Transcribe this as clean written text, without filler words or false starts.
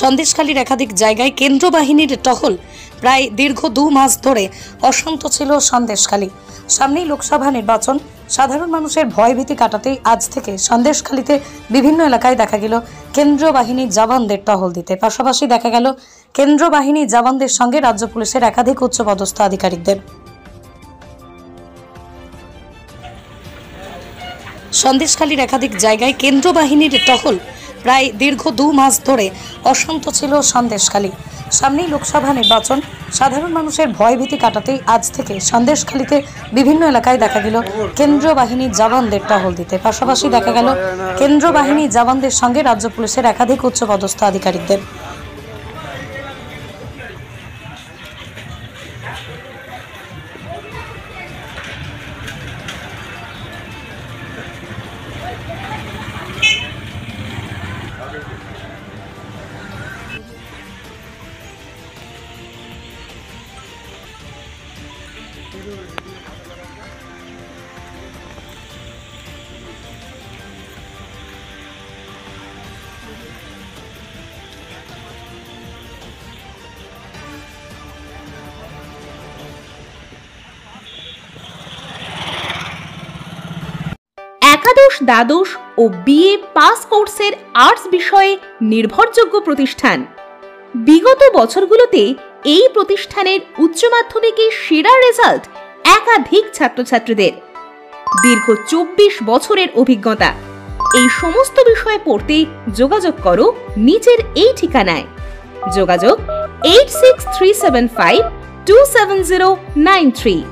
সন্দেশখালীর একাধিক জায়গায় কেন্দ্র বাহিনীর টহল। প্রায় দীর্ঘ 2 মাস ধরে অশান্ত ছিল সন্দেশখালী। সামনেই লোকসভা নির্বাচন, সাধারণ মানুষের ভয়ভীতি কাটাতে আজ থেকে সন্দেশখালীতে বিভিন্ন এলাকায় দেখা গেল কেন্দ্র বাহিনীর জওয়ানদের টহল দিতে। পাশাপাশি দেখা গেল কেন্দ্র বাহিনীর জওয়ানদের সঙ্গে রাজ্য পুলিশের একাধিক উচ্চপদস্থ আধিকারিকদের। সন্দেশখালীর একাধিক জায়গায় কেন্দ্র বাহিনীর টহল। প্রায় দীর্ঘ 2 মাস ধরে অশান্ত ছিল সন্দেশখালী। সামনেই লোকসভা নির্বাচন, সাধারণ মানুষের ভয়ভীতি কাটাতে আজ থেকে সন্দেশখালীতে বিভিন্ন এলাকায় দেখা গেল কেন্দ্র বাহিনীর জওয়ানদের টহল দিতে। পাশাপাশি দেখা গেল কেন্দ্র বাহিনীর জওয়ানদের সঙ্গে রাজ্য পুলিশের একাধিক উচ্চপদস্থ আধিকারিকদের। একাদশ, দ্বাদশ ও বিএ পাস কোর্সের আর্টস বিষয়ে নির্ভরযোগ্য প্রতিষ্ঠান। বিগত বছরগুলোতে এই প্রতিষ্ঠানের উচ্চ মাধ্যমিকে সেরা রেজাল্ট একাধিক ছাত্রছাত্রীদের। দীর্ঘ 24 বছরের অভিজ্ঞতা। এই সমস্ত বিষয়ে পড়তে যোগাযোগ করো নিচের এই ঠিকানায়। যোগাযোগ 86375 27093।